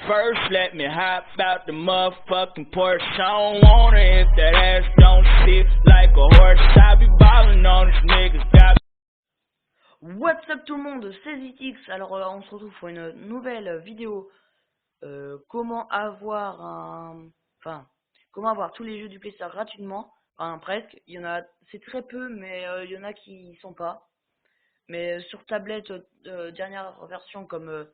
First, let me hop out the motherfucking Porsche. I don't want it if that ass don't sit like a horse. I be ballin' on this niggas got. What's up tout le monde, c'est ZX. Alors on se retrouve pour une nouvelle vidéo. Comment avoir comment avoir tous les jeux du Play Store gratuitement. Enfin presque. Il y en a, c'est très peu, mais il y en a qui y sont pas. Mais sur tablette dernière version, comme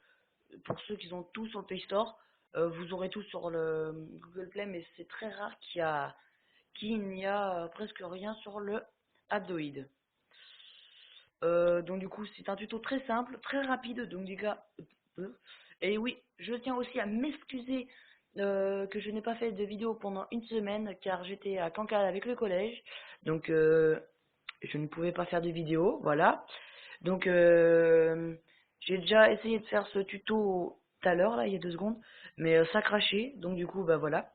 pour ceux qui ont tout sur le Play Store, vous aurez tout sur le Google Play, mais c'est très rare qu'il n'y a presque rien sur le Android. Donc du coup c'est un tuto très simple, très rapide, donc les gars, et oui, je tiens aussi à m'excuser que je n'ai pas fait de vidéo pendant une semaine car j'étais à Cancale avec le collège, donc je ne pouvais pas faire de vidéo, voilà. Donc j'ai déjà essayé de faire ce tuto tout à l'heure là, il y a 2 secondes, mais ça crachait, donc du coup bah voilà.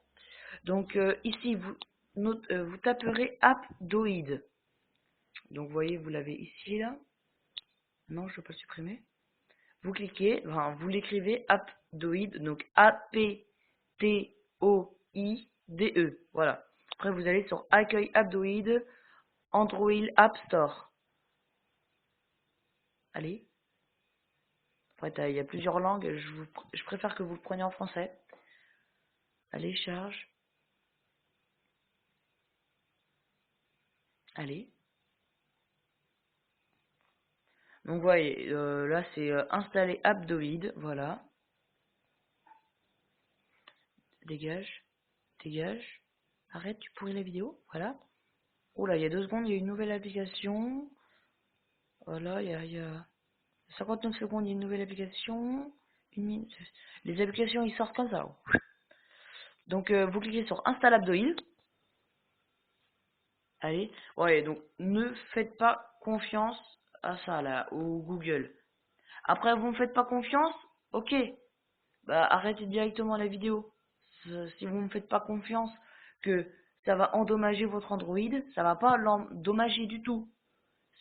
Donc ici vous taperez Apdoid. Donc vous voyez, vous l'avez ici là. Non, je ne veux pas le supprimer. Vous cliquez, enfin, vous l'écrivez Apdoid, donc A-P-T-O-I-D-E. Voilà. Après, vous allez sur Accueil Apdoid, Android App Store. Allez. Après, il y a plusieurs langues. Je préfère que vous le preniez en français. Allez, charge. Allez. Donc, vous voyez, là, c'est installer Apdoid. Voilà. Dégage. Dégage. Arrête, tu pourris la vidéo. Voilà. Oh là, il y a 2 secondes, il y a une nouvelle application. Voilà, il y a 59 secondes, il y a une nouvelle application. Une minute. Les applications, ils sortent comme ça. Donc, vous cliquez sur Install Apdoid. Allez. Ouais, donc, ne faites pas confiance à ça, là, au Google. Après, vous ne faites pas confiance, ok. Bah, arrêtez directement la vidéo. Si vous ne me faites pas confiance que ça va endommager votre Android, ça va pas l'endommager du tout.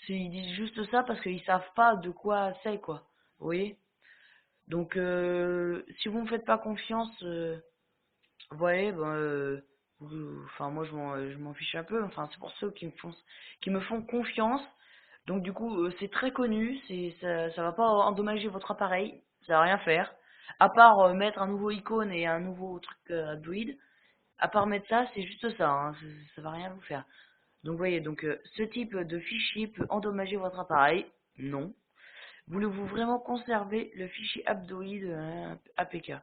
Ils disent juste ça parce qu'ils savent pas de quoi c'est, quoi. Vous voyez? Donc, si vous me faites pas confiance, vous voyez, ben, enfin, moi, je m'en fiche un peu. Enfin, c'est pour ceux qui me font confiance. Donc, du coup, c'est très connu. Ça va pas endommager votre appareil. Ça va rien faire. À part mettre un nouveau icône et un nouveau truc Android. À part mettre ça, c'est juste ça. Hein, ça va rien vous faire. Donc, vous voyez, donc, ce type de fichier peut endommager votre appareil. Non. Voulez-vous vraiment conserver le fichier Apdoid APK?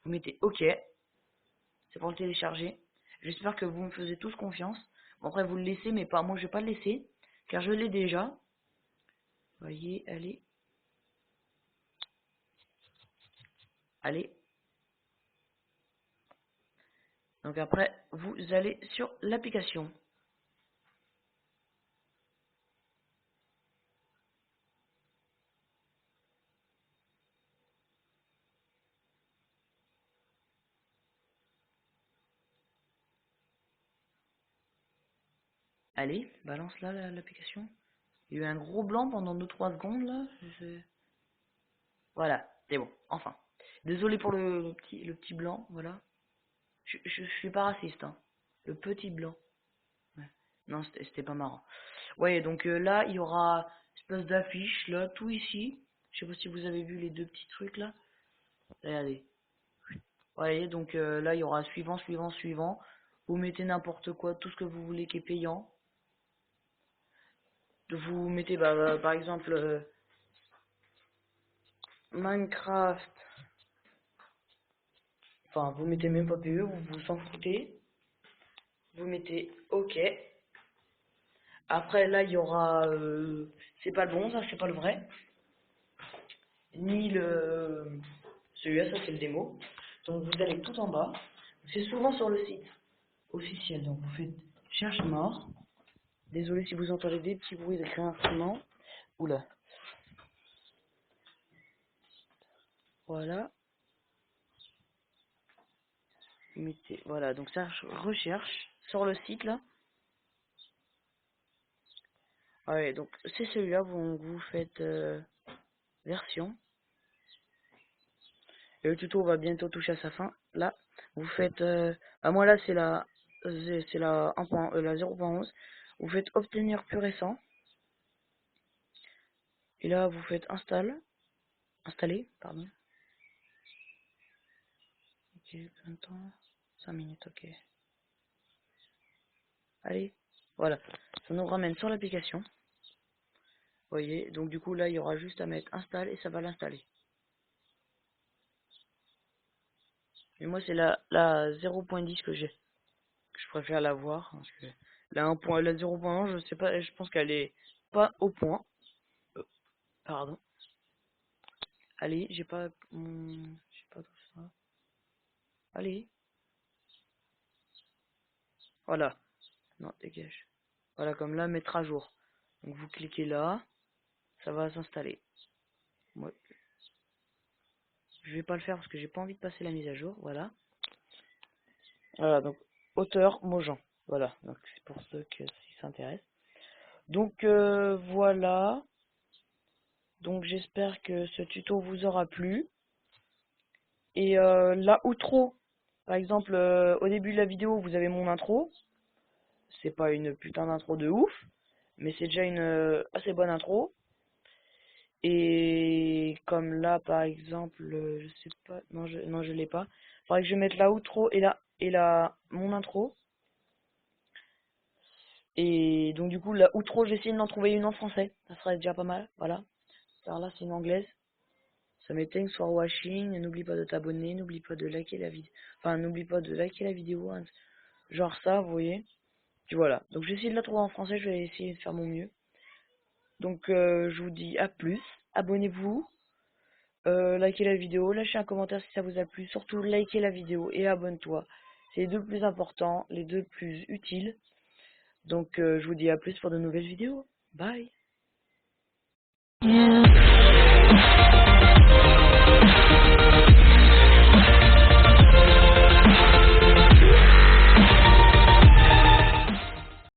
Vous mettez OK. C'est pour le télécharger. J'espère que vous me faisiez tous confiance. Bon, après, vous le laissez, mais pas moi, je vais pas le laisser. Car je l'ai déjà. Voyez, allez. Allez. Donc après, vous allez sur l'application. Allez, balance là l'application. Il y a eu un gros blanc pendant 2-3 secondes là. Voilà, c'est bon, enfin. Désolé pour le petit blanc, voilà. Je suis pas raciste, hein. Le petit blanc. Ouais. Non, c'était pas marrant. Ouais, donc là, il y aura une espèce d'affiche, là, tout ici. Je sais pas si vous avez vu les 2 petits trucs, là. Regardez. Voyez, donc là, il y aura suivant, suivant, suivant. Vous mettez n'importe quoi, tout ce que vous voulez qui est payant. Vous mettez, par exemple, Minecraft. Enfin, vous mettez même pas PE, vous vous en foutez. Vous mettez OK. Après, là, il y aura... c'est pas le bon, ça, c'est pas le vrai. Ni le... Celui-là, ça, c'est le démo. Donc, vous allez tout en bas. C'est souvent sur le site officiel. Donc, vous faites cherche mort. Désolé si vous entendez des petits bruits de grincement. Oula. Voilà. Mettez... Voilà, donc ça recherche sur le site, là. Ouais, donc c'est celui-là, vous faites version. Et le tuto va bientôt toucher à sa fin. Là, vous faites... moi là, c'est la 0.11. Vous faites obtenir plus récent. Et là, vous faites installer, pardon. Ok, combien de temps? 5 minutes, ok. Allez, voilà. Ça nous ramène sur l'application. Vous voyez, donc du coup là, il y aura juste à mettre install et ça va l'installer. Et moi, c'est la 0.10 que j'ai. Je préfère la voir. Parce que la 0.1, je sais pas, je pense qu'elle est pas au point. Pardon. Allez, j'ai pas tout ça. Allez. Voilà. Non, dégage. Voilà, comme là, mettre à jour. Donc vous cliquez là, ça va s'installer. Moi, je vais pas le faire parce que j'ai pas envie de passer la mise à jour. Voilà. Voilà, donc auteur Mojan. Voilà, donc c'est pour ceux qui s'intéressent. Donc voilà. Donc j'espère que ce tuto vous aura plu. Et la outro, par exemple, au début de la vidéo, vous avez mon intro. C'est pas une putain d'intro de ouf, mais c'est déjà une assez bonne intro. Et comme là, par exemple, je sais pas, non je l'ai pas. Faudrait que je mette la outro et mon intro. Et donc du coup, la outro, je vais essayer d'en trouver une en français. Ça serait déjà pas mal, voilà. Alors là, c'est une anglaise. Ça met thanks for watching. N'oublie pas de t'abonner, n'oublie pas de liker la vidéo. Enfin, n'oublie pas de liker la vidéo. Hein. Genre ça, vous voyez. Puis voilà. Donc je vais essayer de la trouver en français. Je vais essayer de faire mon mieux. Donc je vous dis à plus. Abonnez-vous. Likez la vidéo. Lâchez un commentaire si ça vous a plu. Surtout likez la vidéo et abonne-toi. C'est les deux plus importants, les deux plus utiles. Donc je vous dis à plus pour de nouvelles vidéos. Bye.